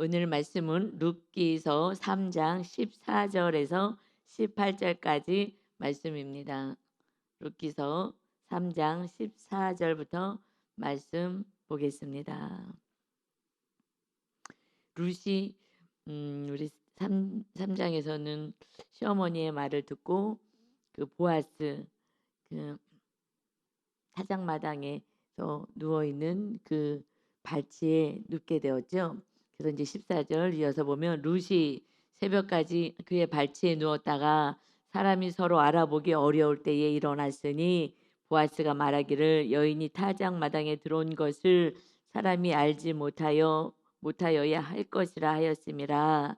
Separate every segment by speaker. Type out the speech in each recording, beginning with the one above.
Speaker 1: 오늘 말씀은 룻기서 3장 14절에서 18절까지 말씀입니다. 룻기서 3장 14절부터 말씀 보겠습니다. 룻이 우리 3장에서는 시어머니의 말을 듣고 그 보아스 그 타작마당에서 누워 있는 그 발치에 눕게 되었죠. 그래서 이제 14절 이어서 보면 룻이 새벽까지 그의 발치에 누웠다가 사람이 서로 알아보기 어려울 때에 일어났으니 보아스가 말하기를 여인이 타작마당에 들어온 것을 사람이 알지 못하여야 할 것이라 하였음이라.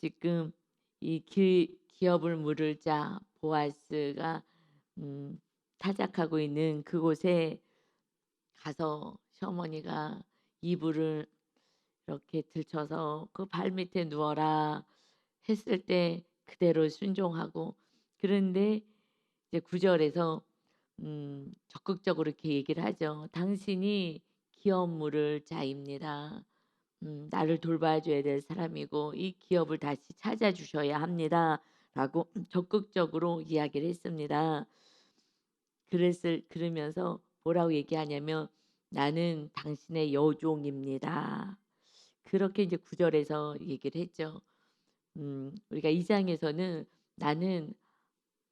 Speaker 1: 지금 이 기업을 물을 자 보아스가 타작하고 있는 그곳에 가서 시어머니가 이불을 이렇게 들쳐서 그 발밑에 누워라 했을 때 그대로 순종하고, 그런데 이제 9절에서 적극적으로 이렇게 얘기를 하죠. 당신이 기업 물을 자입니다. 나를 돌봐줘야 될 사람이고 이 기업을 다시 찾아주셔야 합니다. 라고 적극적으로 이야기를 했습니다. 그러면서 뭐라고 얘기하냐면 나는 당신의 여종입니다. 그렇게 이제 9절에서 얘기를 했죠. 우리가 2장에서는 나는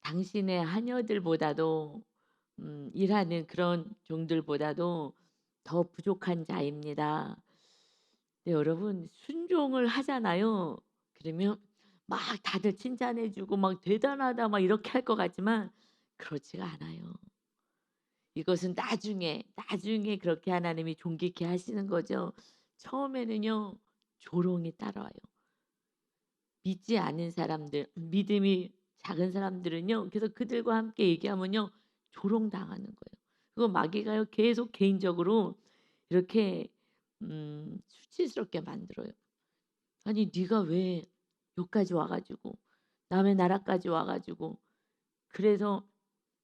Speaker 1: 당신의 하녀들보다도 일하는 그런 종들보다도 더 부족한 자입니다. 네, 여러분 순종을 하잖아요. 그러면 막 다들 칭찬해주고 막 대단하다 막 이렇게 할 것 같지만 그렇지가 않아요. 이것은 나중에 그렇게 하나님이 존귀케 하시는 거죠. 처음에는요 조롱이 따라와요. 믿지 않은 사람들, 믿음이 작은 사람들은요, 그래서 그들과 함께 얘기하면요 조롱당하는 거예요. 그거 마귀가요 계속 개인적으로 이렇게 수치스럽게 만들어요. 아니 네가 왜 여기까지 와가지고 남의 나라까지 와가지고, 그래서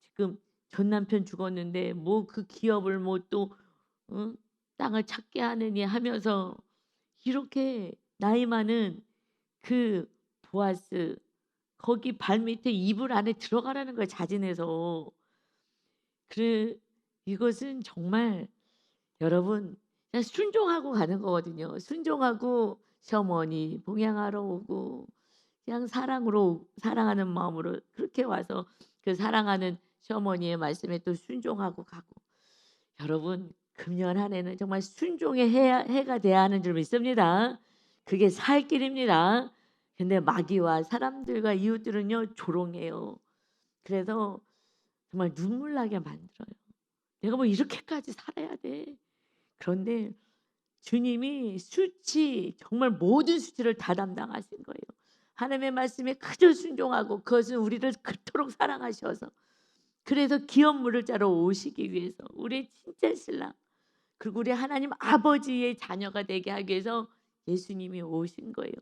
Speaker 1: 지금 전 남편 죽었는데 뭐 그 기업을 뭐 또 땅을 찾게 하느니 하면서 이렇게 나이 많은 그 보아스 거기 발밑에 이불 안에 들어가라는 걸 자진해서. 그 이것은 정말 여러분 그냥 순종하고 가는 거거든요. 순종하고 시어머니 봉양하러 오고 그냥 사랑하는 마음으로 그렇게 와서 그 사랑하는 시어머니의 말씀에 또 순종하고 가고. 여러분 금년 한 해는 정말 순종의 해가 돼야 하는 줄 믿습니다. 그게 살 길입니다. 근데 마귀와 사람들과 이웃들은요 조롱해요. 그래서 정말 눈물 나게 만들어요. 내가 뭐 이렇게까지 살아야 돼. 그런데 주님이 정말 모든 수치를 다 담당하신 거예요. 하나님의 말씀에 그저 순종하고 그것은 우리를 그토록 사랑하셔서, 그래서 기업 물을 자로 오시기 위해서 우리의 진짜 신랑 그리고 우리 하나님 아버지의 자녀가 되게 하기 위해서 예수님이 오신 거예요.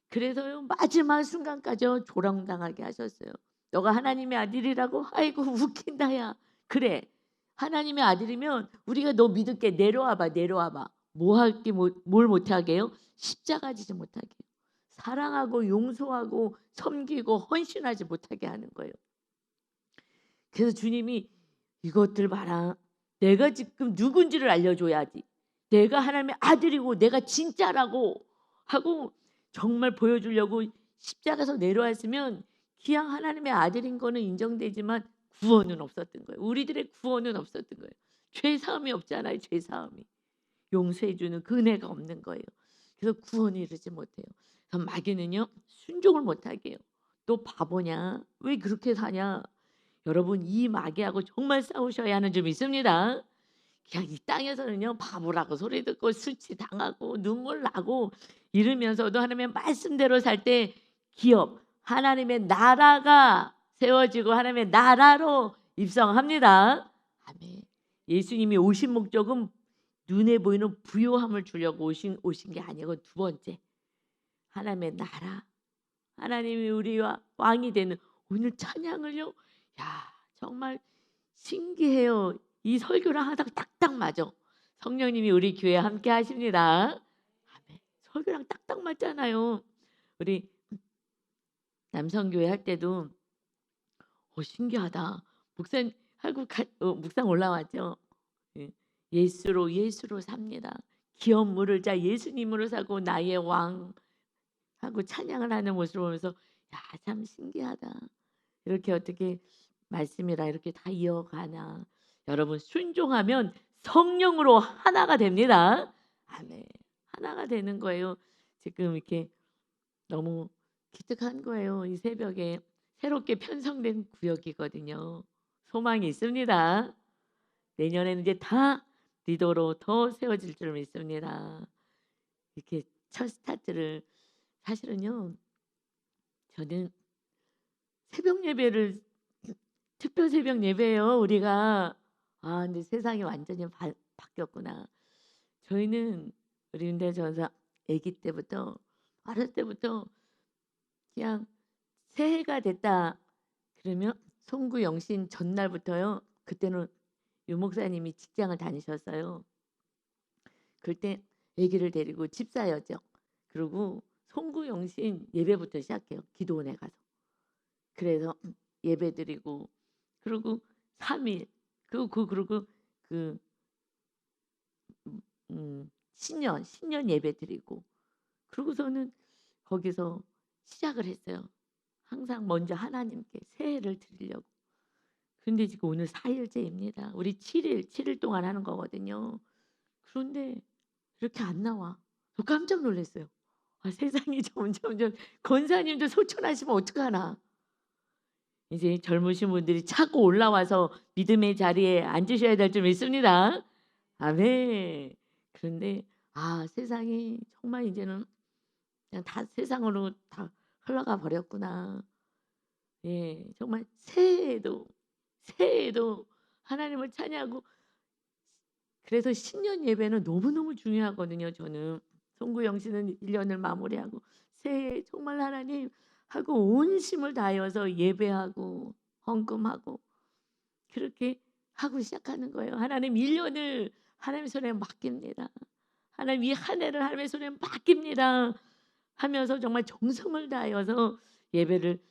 Speaker 1: 그래서요 마지막 순간까지 조롱당하게 하셨어요. 너가 하나님의 아들이라고? 아이고 웃긴다야. 그래 하나님의 아들이면 우리가 너 믿을게. 내려와봐. 뭘 못하게 해요? 십자가 지지 못하게 해요. 사랑하고 용서하고 섬기고 헌신하지 못하게 하는 거예요. 그래서 주님이 이것들 봐라. 내가 지금 누군지를 알려줘야지. 내가 하나님의 아들이고 내가 진짜라고 하고 정말 보여주려고 십자가에서 내려왔으면 기왕 하나님의 아들인 거는 인정되지만 구원은 없었던 거예요. 우리들의 구원은 없었던 거예요. 죄사함이 없잖아요. 죄사함이. 용서해주는 그 은혜가 없는 거예요. 그래서 구원을 이루지 못해요. 그래서 마귀는요 순종을 못하게 해요. 또 바보냐? 왜 그렇게 사냐? 여러분 이 마귀하고 정말 싸우셔야 하는 줄 믿습니다. 그냥 이 땅에서는요 바보라고 소리 듣고 수치 당하고 눈물 나고 이러면서도 하나님의 말씀대로 살 때 기업 하나님의 나라가 세워지고 하나님의 나라로 입성합니다. 아멘. 예수님이 오신 목적은 눈에 보이는 부요함을 주려고 오신 게 아니고, 두 번째 하나님의 나라, 하나님이 우리와 왕이 되는 오늘 찬양을요. 야 정말 신기해요. 이 설교를 하다가 딱딱 맞아. 성령님이 우리 교회에 함께 하십니다. 아멘. 설교랑 딱딱 맞잖아요. 우리 남성교회 할 때도 신기하다. 목사하고 묵상 올라왔죠. 예. 예수로 삽니다. 기업 물을 자 예수님으로 사고 나의 왕 하고 찬양을 하는 모습을 보면서 야, 참 신기하다. 이렇게 어떻게 말씀이라 이렇게 다 이어가나. 여러분 순종하면 성령으로 하나가 됩니다. 아멘. 하나가 되는 거예요. 지금 이렇게 너무 기특한 거예요. 이 새벽에 새롭게 편성된 구역이거든요. 소망이 있습니다. 내년에는 이제 다 리더로 더 세워질 줄 믿습니다. 이렇게 첫 스타트를 사실은요. 저는 새벽 예배를 특별 새벽 예배예요. 우리가 근데 세상이 완전히 바뀌었구나. 저희는 우리 윤대 전사 아기 때부터 어릴 때부터 그냥 새해가 됐다 그러면 송구 영신 전날부터요. 그때는 유 목사님이 직장을 다니셨어요. 그때 아기를 데리고 집사였죠. 그리고 송구 영신 예배부터 시작해요. 기도원에 가서. 그래서 예배 드리고 그리고 3일 그리고 그 신년 예배 드리고 그러고서는 거기서 시작을 했어요. 항상 먼저 하나님께 새해를 드리려고. 근데 지금 오늘 4일째입니다. 우리 7일 동안 하는 거거든요. 그런데 이렇게 안 나와. 저 깜짝 놀랐어요. 세상이 점점점 권사님도 소천하시면 어떡하나. 이제 젊으신 분들이 차고 올라와서 믿음의 자리에 앉으셔야 될 줄 믿습니다. 아멘. 그런데 세상이 정말 이제는 그냥 다 세상으로 다 흘러가 버렸구나. 예, 정말 새해에도 하나님을 찬양하고 그래서 신년 예배는 너무너무 중요하거든요. 저는 송구영 씨는 1년을 마무리하고 새해에 정말 하나님 하고 온 힘을 다하여서 예배하고 헌금하고 그렇게 하고 시작하는 거예요. 하나님 1년을 하나님 손에 맡깁니다. 하나님 이 한 해를 하나님의 손에 맡깁니다 하면서 정말 정성을 다하여서 예배를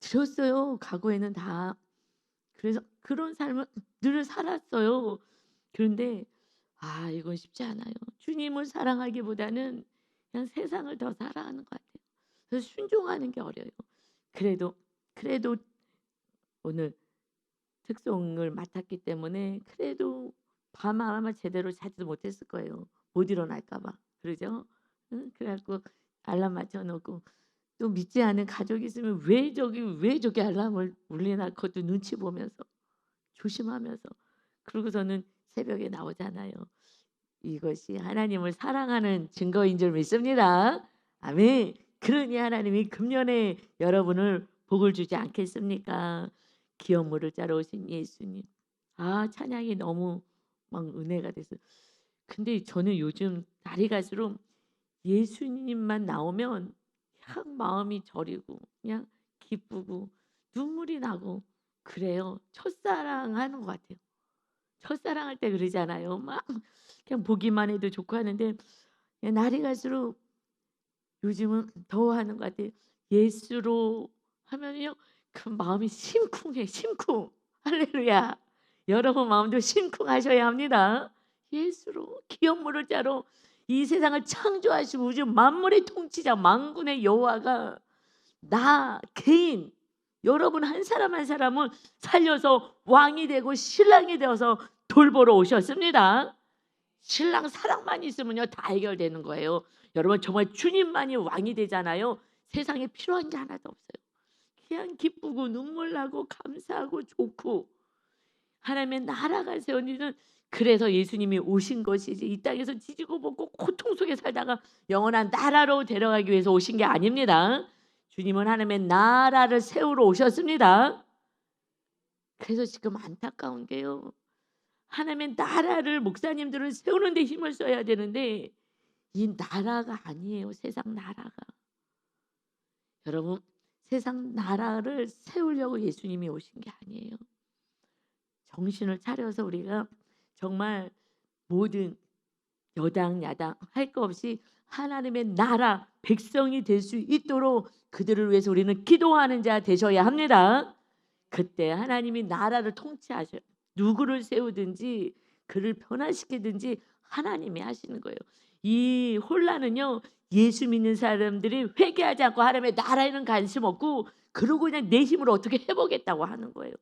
Speaker 1: 드렸어요. 과거에는 다. 그래서 그런 삶을 늘 살았어요. 그런데 이건 쉽지 않아요. 주님을 사랑하기보다는 그냥 세상을 더 사랑하는 것 같아요. 그래서 순종하는 게 어려워요. 그래도 오늘 특송을 맡았기 때문에 그래도 밤 아마 제대로 자지도 못했을 거예요. 못 일어날까 봐. 그러죠? 응? 그래갖고 알람 맞춰 놓고 또 믿지 않은 가족이 있으면 왜 저기 알람을 울리나 그것도 눈치 보면서 조심하면서 그러고서는 새벽에 나오잖아요. 이것이 하나님을 사랑하는 증거인 줄 믿습니다. 아멘. 그러니 하나님이 금년에 여러분을 복을 주지 않겠습니까? 기업 물을 자러 오신 예수님. 찬양이 너무 막 은혜가 됐어요. 근데 저는 요즘 날이 갈수록 예수님만 나오면 그냥 마음이 저리고 그냥 기쁘고 눈물이 나고 그래요. 첫사랑 하는 것 같아요. 첫사랑할 때 그러잖아요. 막 그냥 보기만 해도 좋고 하는데 그냥 날이 갈수록 요즘은 더 하는 것 같아요. 예수로 하면요. 그 마음이 심쿵해. 심쿵. 할렐루야. 여러분 마음도 심쿵하셔야 합니다. 예수로 기업 물을 자로 이 세상을 창조하시고 우주 만물의 통치자 만군의 여호와가 나 개인 여러분 한 사람 한 사람을 살려서 왕이 되고 신랑이 되어서 돌보러 오셨습니다. 신랑 사랑만 있으면요 다 해결되는 거예요. 여러분 정말 주님만이 왕이 되잖아요. 세상에 필요한 게 하나도 없어요. 그냥 기쁘고 눈물 나고 감사하고 좋고 하나님의 나라가 세워지는 그래서 예수님이 오신 것이지 이 땅에서 지지고 볶고 고통 속에 살다가 영원한 나라로 데려가기 위해서 오신 게 아닙니다. 주님은 하나님의 나라를 세우러 오셨습니다. 그래서 지금 안타까운 게요. 하나님의 나라를 목사님들은 세우는 데 힘을 써야 되는데 이 나라가 아니에요. 세상 나라가. 여러분 세상 나라를 세우려고 예수님이 오신 게 아니에요. 정신을 차려서 우리가 정말 모든 여당 야당 할 것 없이 하나님의 나라 백성이 될 수 있도록 그들을 위해서 우리는 기도하는 자 되셔야 합니다. 그때 하나님이 나라를 통치하셔요. 누구를 세우든지 그를 변화시키든지 하나님이 하시는 거예요. 이 혼란은요, 예수 믿는 사람들이 회개하지 않고 하나님의 나라에는 관심 없고 그러고 그냥 내 힘으로 어떻게 해보겠다고 하는 거예요.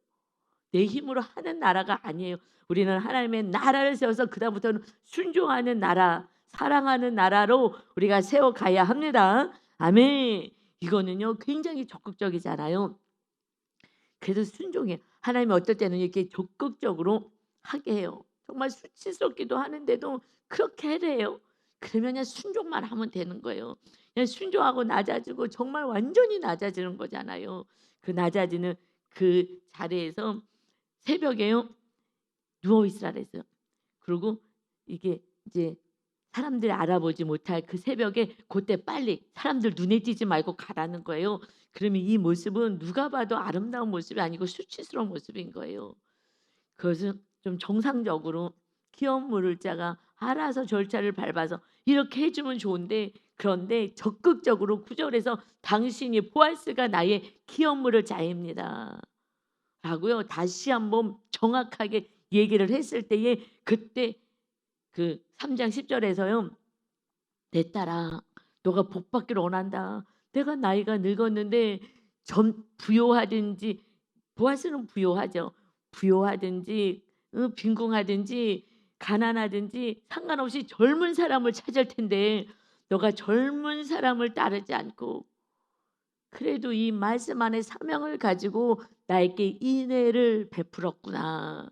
Speaker 1: 내 힘으로 하는 나라가 아니에요. 우리는 하나님의 나라를 세워서 그다음부터는 순종하는 나라, 사랑하는 나라로 우리가 세워가야 합니다. 아멘. 이거는요 굉장히 적극적이잖아요. 그래서 순종해. 하나님이 어떨 때는 이렇게 적극적으로 하게 해요. 정말 수치스럽기도 하는데도 그렇게 해래요. 그러면 그냥 순종만 하면 되는 거예요. 그냥 순종하고 낮아지고 정말 완전히 낮아지는 거잖아요. 그 낮아지는 그 자리에서 새벽에요 누워 있으라 그랬어요. 그리고 이게 이제 사람들이 알아보지 못할 그 새벽에 그때 빨리 사람들 눈에 띄지 말고 가라는 거예요. 그러면 이 모습은 누가 봐도 아름다운 모습이 아니고 수치스러운 모습인 거예요. 그것은 좀 정상적으로 기업 물을 자가 알아서 절차를 밟아서 이렇게 해주면 좋은데, 그런데 적극적으로 구절에서 당신이 보아스가 나의 기업 물을 자입니다 라고요 다시 한번 정확하게 얘기를 했을 때에 그때 그 3장 10절에서요 내 딸아 너가 복받기를 원한다. 내가 나이가 늙었는데 부요하든지, 보아스는 부요하죠. 부요하든지 빈궁하든지 가난하든지 상관없이 젊은 사람을 찾을 텐데 너가 젊은 사람을 따르지 않고 그래도 이 말씀 안에 사명을 가지고 나에게 인애를 베풀었구나.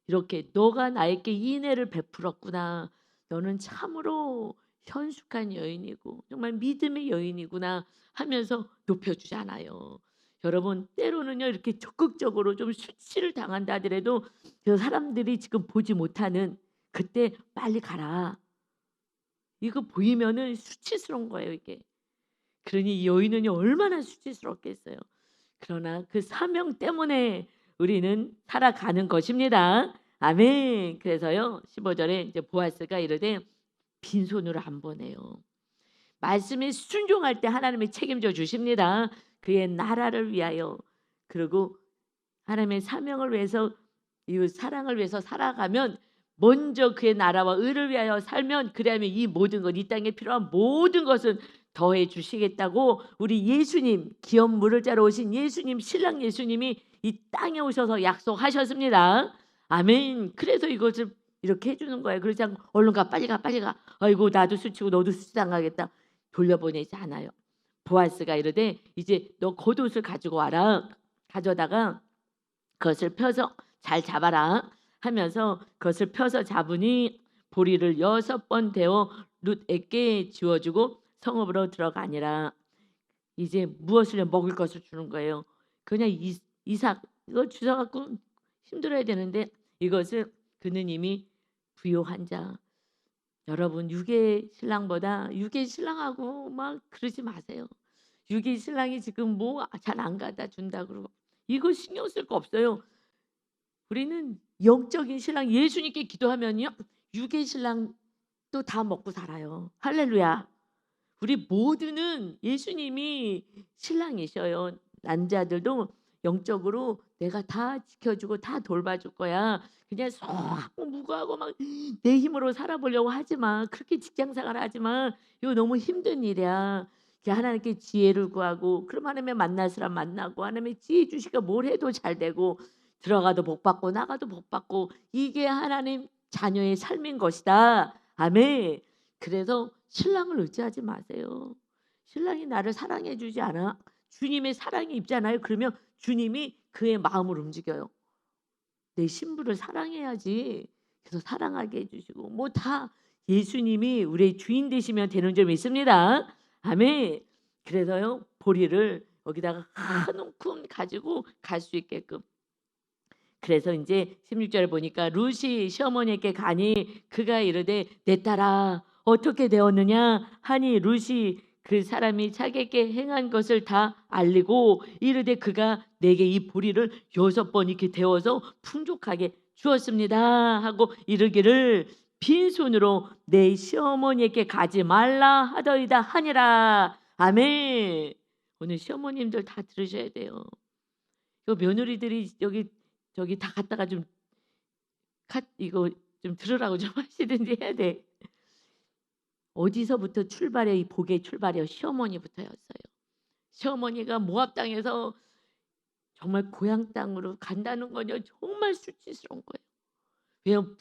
Speaker 1: 이렇게 너가 나에게 인애를 베풀었구나. 너는 참으로 현숙한 여인이고 정말 믿음의 여인이구나 하면서 높여주잖아요. 여러분 때로는요 이렇게 적극적으로 좀 수치를 당한다 하더라도 저 사람들이 지금 보지 못하는 그때 빨리 가라. 이거 보이면은 수치스러운 거예요 이게. 그러니 이 여인은요 얼마나 수치스럽겠어요. 그러나 그 사명 때문에 우리는 살아가는 것입니다. 아멘. 그래서요 15절에 이제 보아스가 이르되 빈손으로 안 보내요. 말씀에 순종할 때 하나님이 책임져 주십니다. 그의 나라를 위하여, 그리고 하나님의 사명을 위해서 이 사랑을 위해서 살아가면 먼저 그의 나라와 의를 위하여 살면 그리하면 이 모든 것, 이 땅에 필요한 모든 것은 더해 주시겠다고 우리 예수님, 기업 물을 자로 오신 예수님, 신랑 예수님이 이 땅에 오셔서 약속하셨습니다. 아멘. 그래서 이것을 이렇게 해주는 거예요. 그러지 않고 얼른 가 빨리 가 빨리 가. 아이고 나도 수치고 너도 수치 당하겠다. 돌려보내지 않아요. 보아스가 이르되 이제 너 겉옷을 가지고 와라. 가져다가 그것을 펴서 잘 잡아라 하면서 그것을 펴서 잡으니 보리를 6번 데워 룻에게 지워주고 성읍으로 들어가니라. 이제 무엇을 먹을 것을 주는 거예요. 그냥 이삭 이걸 주워갖고 힘들어야 되는데 이것을 그는 이미 부요한 자. 여러분 육의 신랑보다 육의 신랑하고 막 그러지 마세요. 육의 신랑이 지금 뭐 잘 안 갖다 준다 그러고 이거 신경 쓸 거 없어요. 우리는 영적인 신랑 예수님께 기도하면요 육의 신랑도 다 먹고 살아요. 할렐루야. 우리 모두는 예수님이 신랑이셔요. 남자들도 영적으로 내가 다 지켜주고 다 돌봐줄 거야. 그냥 속 무거워하고 막 내 힘으로 살아보려고 하지 마. 그렇게 직장생활 하지 마. 이거 너무 힘든 일이야. 하나님께 지혜를 구하고 그럼 하나님의 만날 사람 만나고 하나님의 지혜 주시가 뭘 해도 잘 되고 들어가도 복 받고 나가도 복 받고 이게 하나님 자녀의 삶인 것이다. 아멘. 그래서 신랑을 의지하지 마세요. 신랑이 나를 사랑해 주지 않아? 주님의 사랑이 있잖아요. 그러면 주님이 그의 마음을 움직여요. 내 신부를 사랑해야지. 그래서 사랑하게 해주시고 뭐 다 예수님이 우리의 주인 되시면 되는 점 있습니다. 아멘. 그래서요 보리를 여기다가 한 움큼 가지고 갈 수 있게끔. 그래서 이제 16절을 보니까 룻이 시어머니에게 가니 그가 이르되 내 딸아 어떻게 되었느냐 하니 룻이 그 사람이 자기에게 행한 것을 다 알리고 이르되 그가 내게 이 보리를 6번 이렇게 데워서 풍족하게 주었습니다 하고 이르기를 빈손으로 내 시어머니에게 가지 말라 하더이다 하니라. 아멘. 오늘 시어머님들 다 들으셔야 돼요. 이 며느리들이 여기 저기 다 갔다가 좀 이거 좀 들으라고 좀 하시든지 해야 돼. 어디서부터 출발해? 이 복의 출발이요. 시어머니부터였어요. 시어머니가 모압 땅에서 정말 고향 땅으로 간다는 건요, 정말 수치스러운 거예요. 왜냐면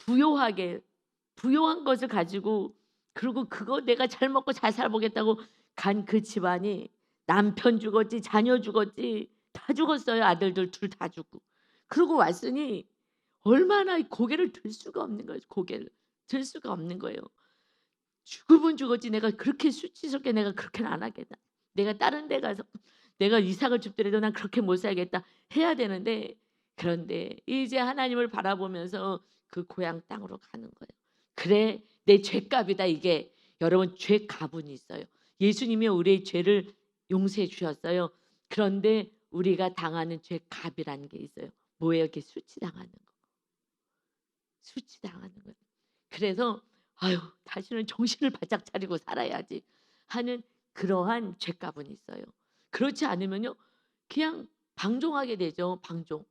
Speaker 1: 부요한 것을 가지고, 그리고 그거 내가 잘 먹고 잘 살아보겠다고 간 그 집안이 남편 죽었지, 자녀 죽었지, 다 죽었어요. 아들들 둘 다 죽고. 그러고 왔으니 얼마나 고개를 들 수가 없는 거예요. 고개를 들 수가 없는 거예요. 죽으면 죽었지, 내가 그렇게 수치스럽게 내가 그렇게는 안 하겠다. 내가 다른 데 가서 내가 이삭을 줍더라도 난 그렇게 못 살겠다 해야 되는데, 그런데 이제 하나님을 바라보면서 그 고향 땅으로 가는 거예요. 그래, 내 죄값이다 이게. 여러분, 죄값은 있어요. 예수님이 우리의 죄를 용서해 주셨어요. 그런데 우리가 당하는 죄값이라는 게 있어요. 뭐예요? 이렇게 수치당하는 거. 수치당하는 거예요. 그래서 아유, 다시는 정신을 바짝 차리고 살아야지 하는 그러한 죄값은 있어요. 그렇지 않으면요, 그냥 방종하게 되죠. 방종.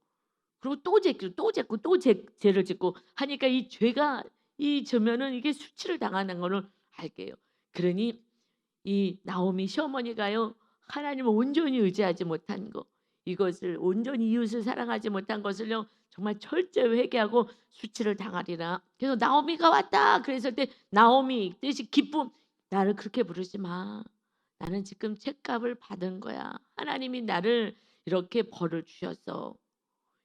Speaker 1: 그리고 또 죄고 또 죄고 또 죄를 짓고 하니까 이 죄가 이 저면은 이게 수치를 당하는 거를 알게요. 그러니 이 나오미 시어머니가요, 하나님을 온전히 의지하지 못한 거, 이것을 온전히 이웃을 사랑하지 못한 것을요, 정말 철저히 회개하고 수치를 당하리라. 그래서 나오미가 왔다 그랬을 때, 나오미 뜻이 기쁨. 나를 그렇게 부르지 마. 나는 지금 책값을 받은 거야. 하나님이 나를 이렇게 벌을 주셨어.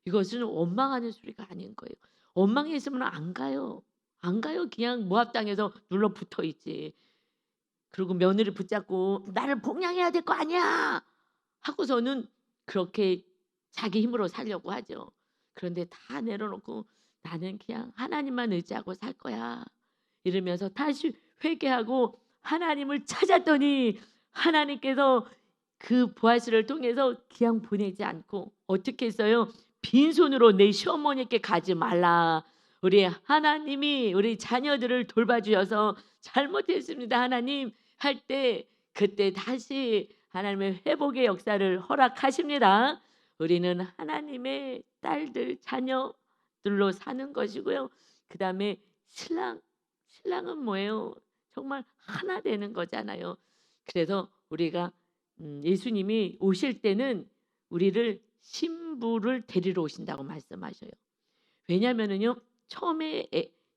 Speaker 1: 이것은 원망하는 소리가 아닌 거예요. 원망했으면 안 가요. 안 가요. 그냥 모압 땅에서 눌러 붙어 있지. 그리고 며느리 붙잡고 나를 봉양해야 될 거 아니야 하고서는 그렇게 자기 힘으로 살려고 하죠. 그런데 다 내려놓고 나는 그냥 하나님만 의지하고 살 거야 이러면서 다시 회개하고 하나님을 찾았더니, 하나님께서 그 보아스를 통해서 그냥 보내지 않고 어떻게 했어요? 빈손으로 내 시어머니께 가지 말라. 우리 하나님이 우리 자녀들을 돌봐주셔서 잘못했습니다 하나님 할 때, 그때 다시 하나님의 회복의 역사를 허락하십니다. 우리는 하나님의 딸들 자녀들로 사는 것이고요. 그 다음에 신랑은 뭐예요? 정말 하나 되는 거잖아요. 그래서 우리가 예수님이 오실 때는 우리를 신부를 데리러 오신다고 말씀하셔요. 왜냐면은요, 처음에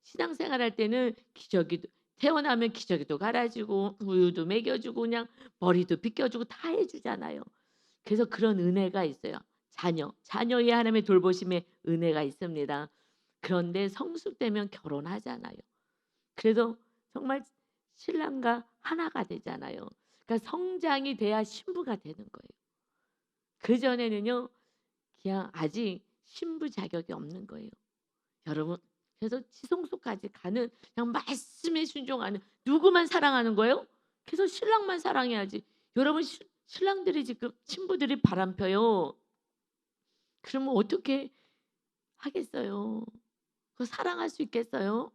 Speaker 1: 신앙생활할 때는 기저귀도 태어나면 기저귀도 갈아주고 우유도 먹여주고 그냥 머리도 빗겨주고 다 해주잖아요. 그래서 그런 은혜가 있어요. 자녀의 하나님의 돌보심의 은혜가 있습니다. 그런데 성숙되면 결혼하잖아요. 그래서 정말 신랑과 하나가 되잖아요. 그러니까 성장이 돼야 신부가 되는 거예요. 그전에는요, 그냥 아직 신부 자격이 없는 거예요. 여러분, 그래서 지성소까지 가는, 그냥 말씀에 순종하는, 누구만 사랑하는 거예요? 그래서 신랑만 사랑해야지. 여러분, 신랑들이 지금 신부들이 바람펴요. 그러면 어떻게 하겠어요? 그 사랑할 수 있겠어요?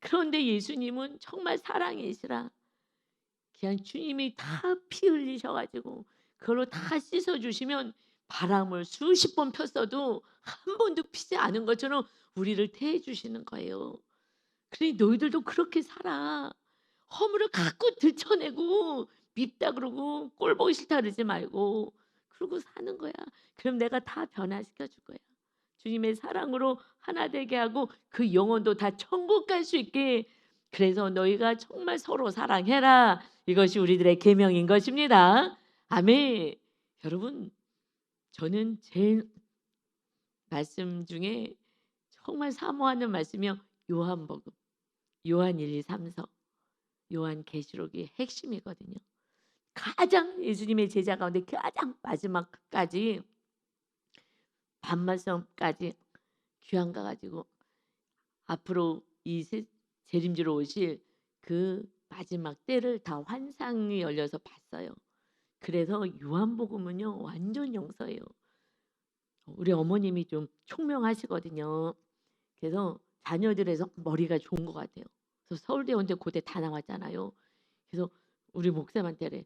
Speaker 1: 그런데 예수님은 정말 사랑이시라. 그냥 주님이 다 피 흘리셔가지고 그걸로 다 씻어주시면 바람을 수십 번 폈어도 한 번도 피지 않은 것처럼 우리를 대해 주시는 거예요. 그러니 너희들도 그렇게 살아. 허물을 갖고 들춰내고 밉다 그러고 꼴 보기 싫다 그러지 말고 그러고 사는 거야. 그럼 내가 다 변화시켜 줄 거야. 주님의 사랑으로 하나 되게 하고 그 영혼도 다 천국 갈 수 있게. 그래서 너희가 정말 서로 사랑해라. 이것이 우리들의 계명인 것입니다. 아멘. 여러분, 저는 제 말씀 중에 정말 사모하는 말씀이요, 요한복음, 요한 1, 2, 3서, 요한계시록이 핵심이거든요. 가장 예수님의 제자 가운데 가장 마지막까지 반말성까지 귀한 가 가지고 앞으로 이 재림주로 오실 그 마지막 때를 다 환상이 열려서 봤어요. 그래서 요한복음은요, 완전 영서예요. 우리 어머님이 좀 총명하시거든요. 그래서 자녀들에서 머리가 좋은 것 같아요. 그래서 서울대 온대 고대 다 나왔잖아요. 그래서 우리 목사님한테 그래.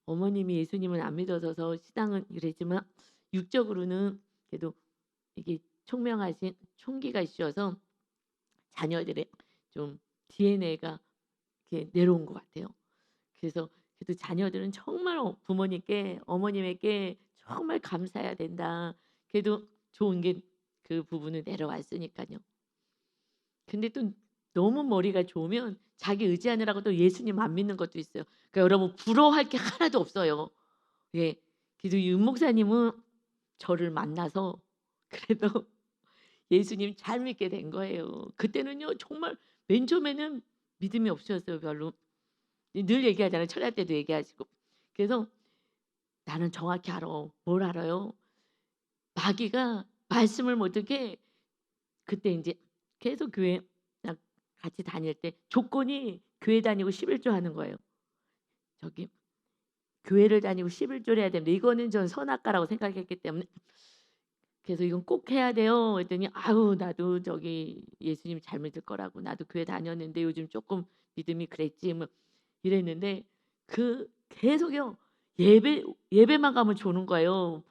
Speaker 1: 어머님이 예수님은 안 믿어서 신앙은 이랬지만 육적으로는 그래도 이게 총명하신 총기가 있어서 자녀들의 좀 DNA가 이렇게 내려온 것 같아요. 그래서 그래도 자녀들은 정말 부모님께 어머님에게 정말 감사해야 된다. 그래도 좋은 게 그 부분은 내려왔으니까요. 근데 또 너무 머리가 좋으면 자기 의지하느라고 또 예수님 안 믿는 것도 있어요. 그러니까 여러분 부러워할 게 하나도 없어요. 예. 그래도 윤 목사님은 저를 만나서 그래도 예수님 잘 믿게 된 거예요. 그때는요 정말 맨 처음에는 믿음이 없으셨어요 별로. 늘 얘기하잖아요. 철야 때도 얘기하시고. 그래서 나는 정확히 알아. 뭘 알아요? 마귀가 말씀을 못 듣게 그때 인제 계속 교회 딱 같이 다닐 때 조건이 교회 다니고 11조 하는 거예요. 저기 교회를 다니고 11조를 해야 되는데 이거는 전 선악과라고 생각했기 때문에 그래서 "이건 꼭 해야 돼요." 그랬더니 "아유 나도 저기 예수님 잘 믿을 거라고. 나도 교회 다녔는데 요즘 쪼끔 믿음이 그랬지." 뭐 이랬는데 그 계속요. 예배만 가면 조는 거예요.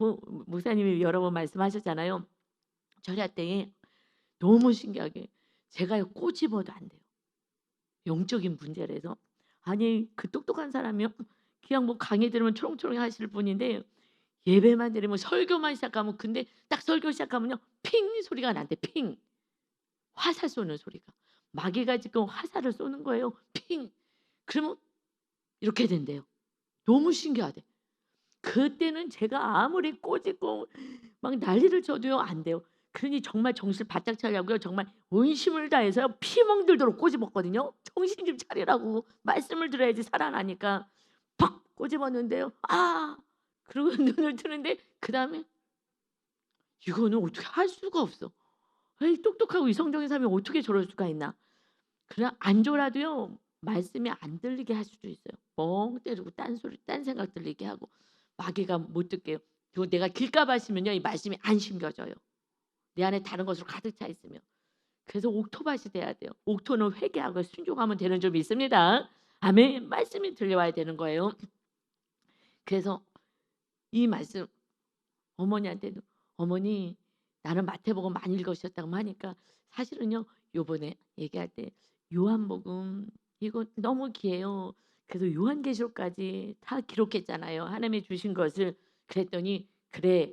Speaker 1: 목사님이 여러 번 말씀하셨잖아요. 절야 때에 너무 신기하게 제가요 꼬집어도 안 돼요. 영적인 문제라서. 아니 그 똑똑한 사람이요. 그냥 뭐 강의 들으면 초롱초롱 하실 분인데 예배만 드리면 설교만 시작하면 근데 딱 설교 시작하면요. 핑 소리가 난대 핑. 화살 쏘는 소리가. 마귀가 지금 화살을 쏘는 거예요. 핑. 그러면 이렇게 된대요. 너무 신기하대. 그때는 제가 아무리 꼬집고 막 난리를 쳐도요 안 돼요. 그러니 정말 정신을 바짝 차리라고요. 정말 온심을 다해서 피멍들도록 꼬집었거든요. 정신 좀 차리라고. 말씀을 들어야지 살아나니까. 팍 꼬집었는데요. 아! 그러고 눈을 뜨는데 그다음에 이거는 어떻게 할 수가 없어. 에이 똑똑하고 이성적인 사람이 어떻게 저럴 수가 있나. 그냥 안 졸아도요. 말씀이 안 들리게 할 수도 있어요. 멍 때리고 딴소리 딴 생각 들리게 하고 마귀가 못 듣게요. 그리고 내가 길가 마시면요. 이 말씀이 안 심겨져요. 내 안에 다른 것으로 가득 차 있으면. 그래서 옥토밭이 돼야 돼요. 옥토는 회개하고 순종하면 되는 줄 믿습니다. 아멘. 말씀이 들려와야 되는 거예요. 그래서 이 말씀 어머니한테도 "어머니 나는 마태복음 많이 읽으셨다고 하니까 사실은요 요번에 얘기할 때 요한복음 이거 너무 귀해요. 그래서 요한계시록까지 다 기록했잖아요. 하나님이 주신 것을. 그랬더니 "그래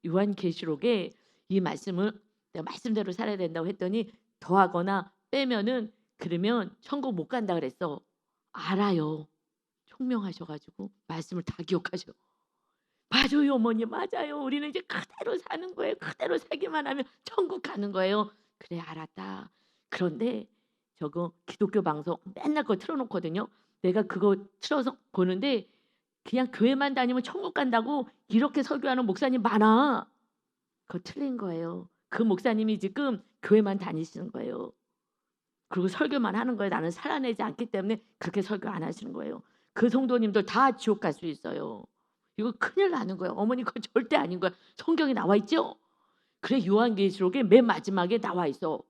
Speaker 1: 요한계시록에 이 말씀을 내가 말씀대로 살아야 된다고 했더니 더하거나 빼면은 그러면 천국 못 간다 그랬어." 알아요. 총명하셔 가지고 말씀을 다 기억하셔. 맞아요 어머니 맞아요. 우리는 이제 그대로 사는 거예요. 그대로 살기만 하면 천국 가는 거예요. 그래 알았다. 그런데 저거 기독교 방송 맨날 그거 틀어 놓거든요. 내가 그거 틀어서 보는데 그냥 교회만 다니면 천국 간다고 이렇게 설교하는 목사님 많아. 그거 틀린 거예요. 그 목사님이 지금 교회만 다니시는 거예요. 그리고 설교만 하는 거예요. 나는 살아내지 않기 때문에 그렇게 설교 안 하시는 거예요. 그 성도님들 다 지옥 갈 수 있어요. 이거 큰일 나는 거예요. 어머니 그거 절대 아닌 거야. 성경에 나와 있죠? 그래 요한계시록에 맨 마지막에 나와 있어.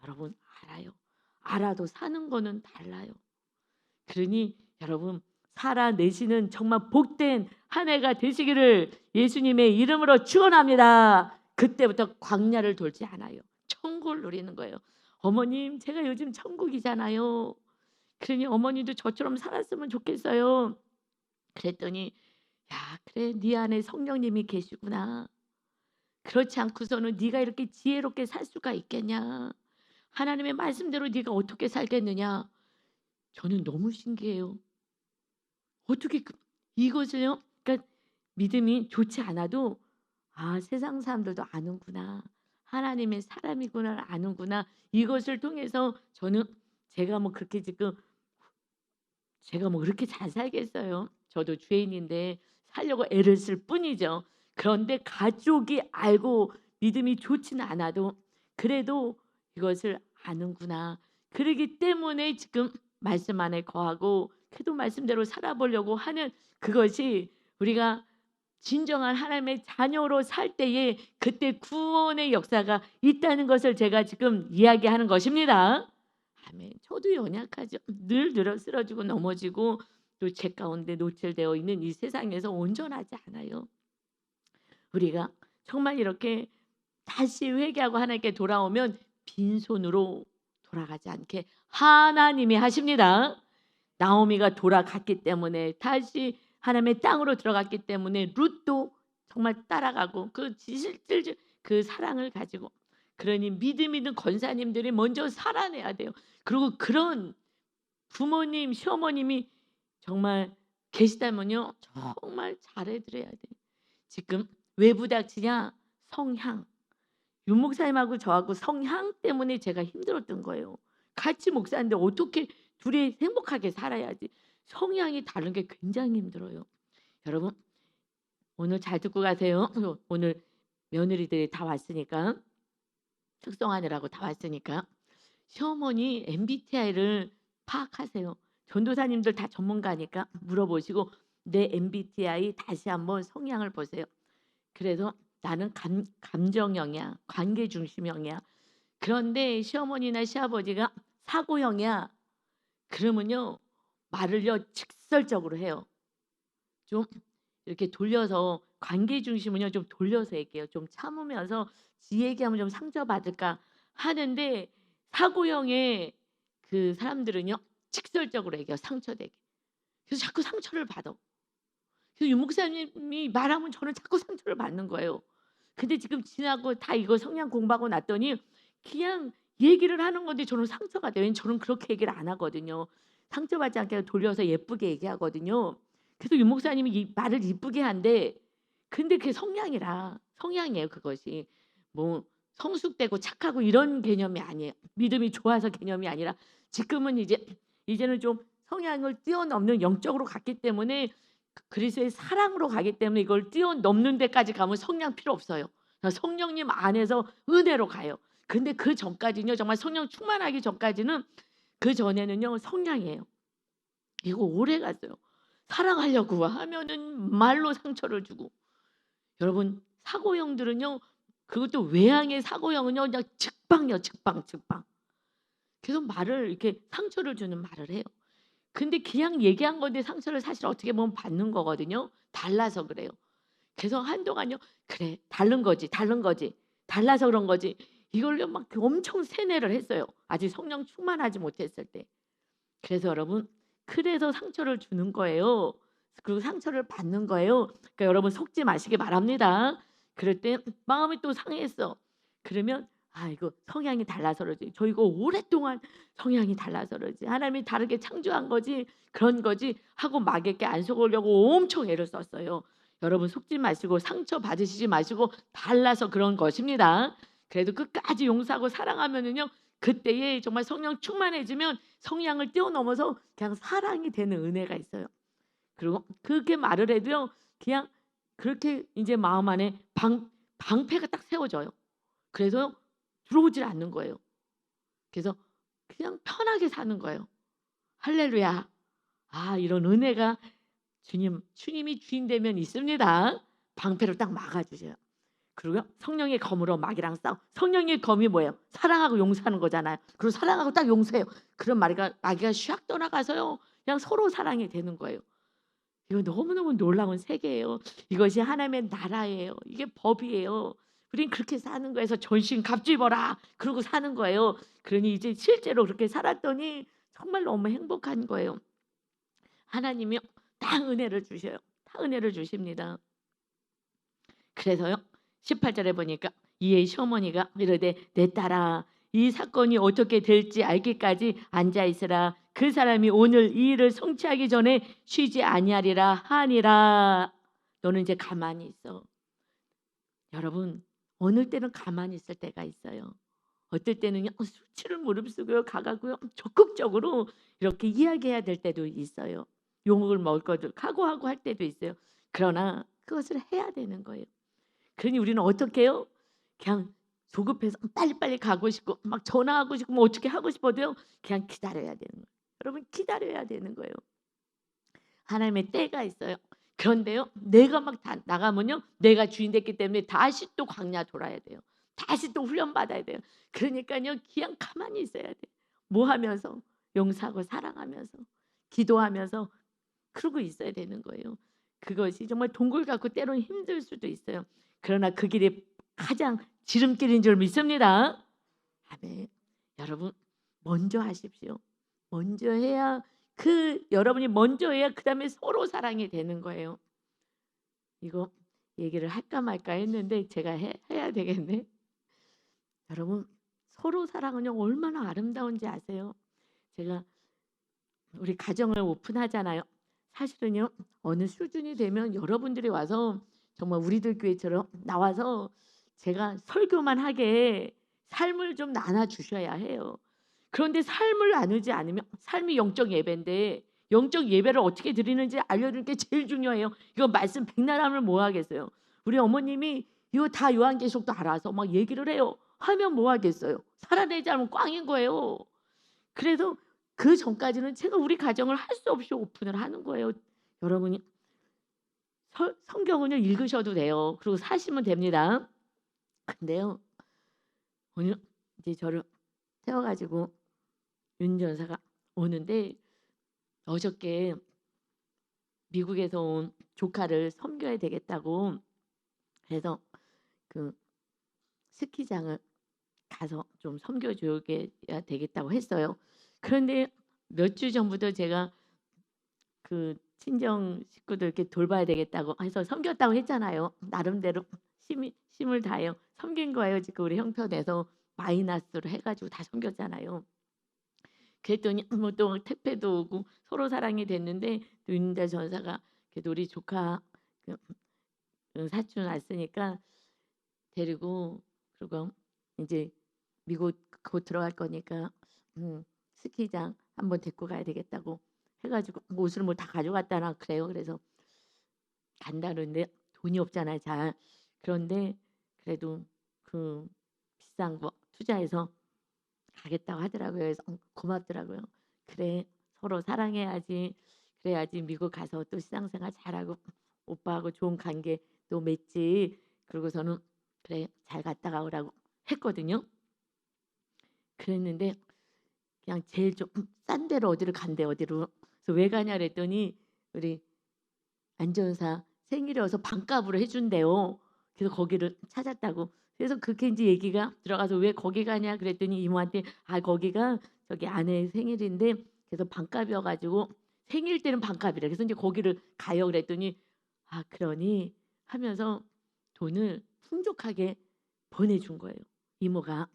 Speaker 1: 여러분 알아요. 알아도 사는 거는 달라요. 그러니 여러분 살아내시는 정말 복된 한 해가 되시기를 예수님의 이름으로 축원합니다. 그때부터 광야를 돌지 않아요. 천국을 누리는 거예요. 어머님 제가 요즘 천국이잖아요. 그러니 어머니도 저처럼 살았으면 좋겠어요. 그랬더니 야 그래 네 안에 성령님이 계시구나. 그렇지 않고서는 네가 이렇게 지혜롭게 살 수가 있겠냐. 하나님의 말씀대로 네가 어떻게 살겠느냐. 저는 너무 신기해요. 어떻게 이것을요. 그러니까 믿음이 좋지 않아도 아 세상 사람들도 아는구나. 하나님의 사람이구나를 아는구나. 이것을 통해서 저는 제가 뭐 그렇게 지금 제가 뭐 그렇게 잘 살겠어요. 저도 죄인인데 살려고 애를 쓸 뿐이죠. 그런데 가족이 알고 믿음이 좋지는 않아도 그래도 이것을 아는구나. 그러기 때문에 지금 말씀 안에 거하고 그래도 말씀대로 살아보려고 하는 그것이 우리가 진정한 하나님의 자녀로 살 때에 그때 구원의 역사가 있다는 것을 제가 지금 이야기하는 것입니다. 아멘. 저도 연약하죠. 늘 쓰러지고 넘어지고 또 죄 가운데 노출되어 있는 이 세상에서 온전하지 않아요. 우리가 정말 이렇게 다시 회개하고 하나님께 돌아오면 빈손으로 돌아가지 않게 하나님이 하십니다. 나오미가 돌아갔기 때문에 다시 하나님의 땅으로 들어갔기 때문에 룻도 정말 따라가고 그 지실질 그 사랑을 가지고 그러니 믿음 있는 권사님들이 먼저 살아내야 돼요. 그리고 그런 부모님, 시어머님이 정말 계시다면요. 정말 잘해 드려야 돼요. 지금 왜 부닥치냐? 성향. 윤 목사님하고 저하고 성향 때문에 제가 힘들었던 거예요. 같이 목사인데 어떻게 둘이 행복하게 살아야지. 성향이 다른 게 굉장히 힘들어요. 여러분 오늘 잘 듣고 가세요. 오늘 며느리들이 다 왔으니까 특송하느라고 다 왔으니까 시어머니 MBTI를 파악하세요. 전도사님들 다 전문가니까 물어보시고 내 MBTI 다시 한번 성향을 보세요. 그래서 나는 감정형이야. 관계 중심형이야. 그런데 시어머니나 시아버지가 사고형이야. 그러면요. 말을요. 직설적으로 해요. 좀 이렇게 돌려서 관계 중심은요. 좀 돌려서 얘기해요. 좀 참으면서 지 얘기하면 좀 상처받을까 하는데 사고형의 그 사람들은요. 직설적으로 얘기해요. 상처되게. 그래서 자꾸 상처를 받아. 그래서 윤 목사님이 말하면 저는 자꾸 상처를 받는 거예요. 근데 지금 지나고 다 이거 성향 공부하고 났더니 그냥 얘기를 하는 건데 저는 상처가 돼요. 왜냐면 저는 그렇게 얘기를 안 하거든요. 상처받지 않게 돌려서 예쁘게 얘기하거든요. 그래서 윤 목사님이 이 말을 이쁘게 한데 근데 그게 성향이에요 그것이. 뭐 성숙되고 착하고 이런 개념이 아니에요. 믿음이 좋아서 개념이 아니라 지금은 이제는 좀 성향을 뛰어넘는 영적으로 갔기 때문에 그리스도의 사랑으로 가기 때문에 이걸 뛰어넘는 데까지 가면 성령 필요 없어요. 성령님 안에서 은혜로 가요. 근데 그 전까지는요. 정말 성령 충만하기 전까지는 그전에는요. 성량이에요. 이거 오래 갔어요. 사랑하려고 하면은 말로 상처를 주고. 여러분 사고형들은요. 그것도 외향의 사고형은요. 그냥 즉방이요. 즉방. 계속 말을 이렇게 상처를 주는 말을 해요. 근데 그냥 얘기한 건데 상처를 사실 어떻게 보면 받는 거거든요. 달라서 그래요. 그래서 한동안요. '그래 다른 거지. 달라서 그런 거지.' 이걸로 막 엄청 세뇌를 했어요. 아직 성령 충만하지 못했을 때. 그래서 여러분 그래서 상처를 주는 거예요. 그리고 상처를 받는 거예요. 그러니까 여러분 속지 마시기 바랍니다. 그럴 때 마음이 또 상했어. 그러면 '아 이거 성향이 달라서 그러지. 저 이거 오랫동안 성향이 달라서 그러지. 하나님이 다르게 창조한 거지. 그런 거지.' 하고 마귀에게 안 속으려고 엄청 애를 썼어요. 여러분 속지 마시고 상처 받으시지 마시고 달라서 그런 것입니다. 그래도 끝까지 용서하고 사랑하면은요. 그때에 정말 성령 충만해지면 성량을 뛰어넘어서 그냥 사랑이 되는 은혜가 있어요. 그리고 그렇게 말을 해도요. 그냥 그렇게 이제 마음 안에 방패가 딱 세워져요. 그래서 들어오질 않는 거예요. 그래서 그냥 편하게 사는 거예요. 할렐루야. 아 이런 은혜가 주님이 주인 되면 있습니다. 방패로 딱 막아 주세요. 그리고요. 성령의 검으로 마귀랑 성령의 검이 뭐예요? 사랑하고 용서하는 거잖아요. 그리고 사랑하고 딱 용서해요. 그럼 마귀가 샥 떠나가서요. 그냥 서로 사랑이 되는 거예요. 이거 너무너무 놀라운 세계예요. 이것이 하나님의 나라예요. 이게 법이에요. 우린 그렇게 사는 거에서 전신 갑주입어라. 그러고 사는 거예요. 그러니 이제 실제로 그렇게 살았더니 정말 너무 행복한 거예요. 하나님이요. 다 은혜를 주셔요. 다 은혜를 주십니다. 그래서요. 18절에 보니까 이에 시어머니가 이르되 내 딸아 이 사건이 어떻게 될지 알기까지 앉아 있으라. 그 사람이 오늘 이 일을 성취하기 전에 쉬지 아니하리라 하니라. 너는 이제 가만히 있어. 여러분 어느 때는 가만히 있을 때가 있어요. 어떨 때는요. 수치를 무릅쓰고요. 가가고요. 적극적으로 이렇게 이야기해야 될 때도 있어요. 욕을 먹을 것도 각오하고 할 때도 있어요. 그러나 그것을 해야 되는 거예요. 그러니 우리는 어떻게 해요? 그냥 조급해서 빨리빨리 가고 싶고 막 전화하고 싶고 뭐 어떻게 하고 싶어도요. 그냥 기다려야 되는 거예요. 여러분 기다려야 되는 거예요. 하나님의 때가 있어요. 그런데요, 내가 막 다 나가면요, 내가 주인 됐기 때문에 다시 또 광야 돌아야 돼요. 다시 또 훈련 받아야 돼요. 그러니까요, 그냥 가만히 있어야 돼. 뭐 하면서? 용서하고 사랑하면서, 기도하면서 그러고 있어야 되는 거예요. 그것이 정말 동굴 같고 때로는 힘들 수도 있어요. 그러나 그 길이 가장 지름길인 줄 믿습니다. 아멘. 여러분, 먼저 하십시오. 먼저 해야, 여러분이 먼저 해야 그다음에 서로 사랑이 되는 거예요. 이거 얘기를 할까 말까 했는데 제가 해야 되겠네. 여러분, 서로 사랑은요 얼마나 아름다운지 아세요? 제가 우리 가정을 오픈하잖아요. 사실은요, 어느 수준이 되면 여러분들이 와서 정말 우리들 교회처럼 나와서 제가 설교만 하게 삶을 좀 나눠 주셔야 해요. 그런데 삶을 나누지 않으면, 삶이 영적 예배인데 영적 예배를 어떻게 드리는지 알려주는 게 제일 중요해요. 이거 말씀 백날하면 뭐 하겠어요. 우리 어머님이 이거 다 요한계시록도 알아서 막 얘기를 해요. 하면 뭐 하겠어요. 살아내지 않으면 꽝인 거예요. 그래서 그 전까지는 제가 우리 가정을 할 수 없이 오픈을 하는 거예요. 여러분이 성경을 읽으셔도 돼요. 그리고 사시면 됩니다. 근데요, 오늘 이제 저를 태워가지고 윤 전사가 오는데, 어저께 미국에서 온 조카를 섬겨야 되겠다고 그래서 그 스키장을 가서 좀 섬겨줘야 되겠다고 했어요. 그런데 몇 주 전부터 제가 그 친정 식구들 이렇게 돌봐야 되겠다고 해서 섬겼다고 했잖아요. 나름대로 힘을 다해요. 섬긴 거예요. 지금 우리 형편에서 마이너스로 해가지고 다 섬겼잖아요. 그랬더니 뭐 또 택배도 오고 서로 사랑이 됐는데, 또 윤다 전사가 그래도 우리 조카 사촌 왔으니까 데리고, 그리고 이제 미국 곧 들어갈 거니까 스키장 한번 데리고 가야 되겠다고 해가지고 옷을 뭐 다 가져갔다나 그래요. 그래서 간다는데 돈이 없잖아요. 잘. 그런데 그래도 그 비싼 거 투자해서 가겠다고 하더라고요. 그래서 고맙더라고요. 그래, 서로 사랑해야지. 그래야지 미국 가서 또 신앙생활 잘하고 오빠하고 좋은 관계 또 맺지. 그리고 저는 그래, 잘 갔다가 오라고 했거든요. 그랬는데 그냥 제일 좀 싼 데로 어디를 간대. 어디로. 그래서 왜 가냐 그랬더니 우리 안전사 생일이어서 반값으로 해준대요. 그래서 거기를 찾았다고. 그래서 그렇게 이제 얘기가 들어가서 왜 거기 가냐 그랬더니 이모한테 거기가 저기 아내 생일인데 그래서 반값이어가지고 생일 때는 반값이래. 그래서 이제 거기를 가요 그랬더니 그러니 하면서 돈을 풍족하게 보내준 거예요. 이모가.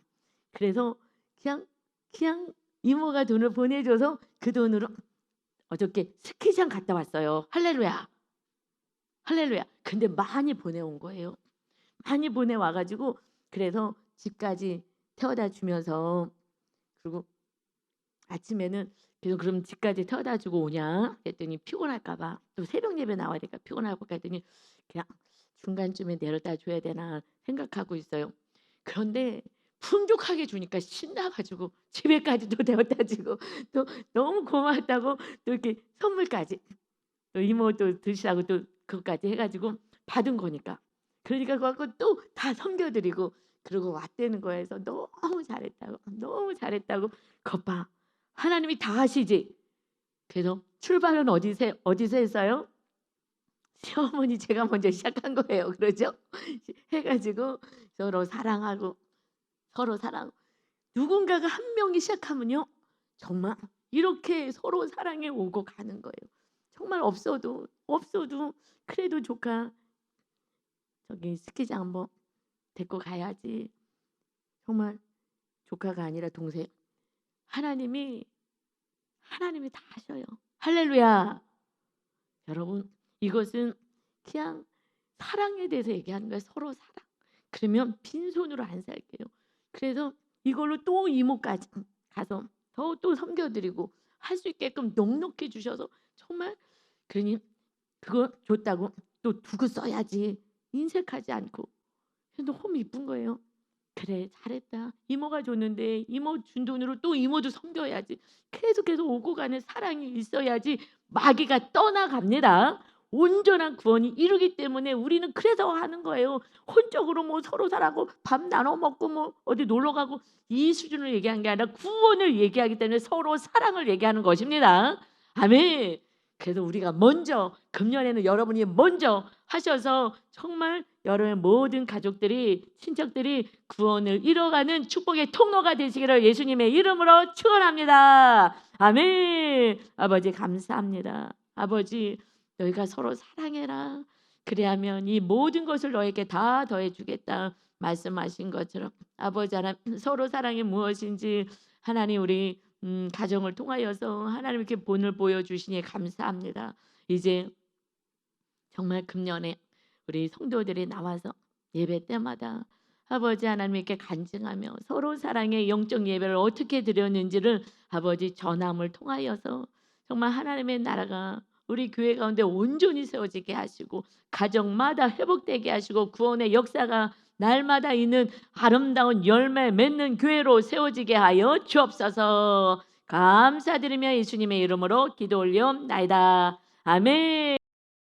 Speaker 1: 그래서 그냥 이모가 돈을 보내줘서 그 돈으로 어저께 스키장 갔다 왔어요. 할렐루야. 할렐루야. 근데 많이 보내온 거예요. 많이 보내와가지고 그래서 집까지 태워다 주면서, 그리고 아침에는 그래서 그럼 집까지 태워다 주고 오냐 그랬더니 피곤할까봐, 또 새벽 예배 나와야 되니까 피곤하고 했더니 그냥 중간쯤에 내려다 줘야 되나 생각하고 있어요. 그런데 풍족하게 주니까 신나가지고 집에까지 또 데려다 주고 또 너무 고맙다고 또 이렇게 선물까지 또 이모 또 드시라고 또 그것까지 해가지고 받은 거니까, 그러니까 그거 갖고 또 다 섬겨드리고 그러고 왔다는 거에서 너무 잘했다고 거봐, 하나님이 다 하시지. 그래서 출발은 어디서 했어요? 시어머니 제가 먼저 시작한 거예요. 그러죠? 해가지고 서로 사랑하고 서로 사랑, 누군가가 한 명이 시작하면요 정말 이렇게 서로 사랑해 오고 가는 거예요. 정말 없어도 그래도 조카 저기 스키장 한번 데리고 가야지. 정말 조카가 아니라 동생. 하나님이 다 하셔요. 할렐루야. 여러분, 이것은 그냥 사랑에 대해서 얘기하는 거예요. 서로 사랑. 그러면 빈손으로 안 살게요. 그래서 이걸로 또 이모까지 가서 또 섬겨드리고 할 수 있게끔 넉넉히 주셔서 정말, 그러니 그거 줬다고 또 두고 써야지 인색하지 않고 너무 이쁜 거예요. 그래, 잘했다. 이모가 줬는데 이모 준 돈으로 또 이모도 섬겨야지. 계속해서 오고 가는 사랑이 있어야지 마귀가 떠나갑니다. 온전한 구원이 이루기 때문에 우리는 그래서 하는 거예요. 혼적으로 뭐 서로 살라고 밥 나눠 먹고 뭐 어디 놀러 가고 이 수준을 얘기한 게 아니라 구원을 얘기하기 때문에 서로 사랑을 얘기하는 것입니다. 아멘. 그래서 우리가 먼저 금년에는 여러분이 먼저 하셔서 정말 여러분의 모든 가족들이 친척들이 구원을 이뤄가는 축복의 통로가 되시기를 예수님의 이름으로 축원합니다. 아멘. 아버지 감사합니다. 아버지 너희가 서로 사랑해라. 그래야면 이 모든 것을 너에게 다 더해주겠다 말씀하신 것처럼 아버지 하나님 서로 사랑이 무엇인지 하나님 우리 가정을 통하여서 하나님 이렇게 본을 보여주시니 감사합니다. 이제 정말 금년에 우리 성도들이 나와서 예배 때마다 아버지 하나님께 간증하며 서로 사랑의 영적 예배를 어떻게 드렸는지를 아버지 전함을 통하여서 정말 하나님의 나라가 우리 교회 가운데 온전히 세워지게 하시고 가정마다 회복되게 하시고 구원의 역사가 날마다 있는 아름다운 열매 맺는 교회로 세워지게 하여 주옵소서. 감사드리며 예수님의 이름으로 기도 올리옵나이다. 아멘.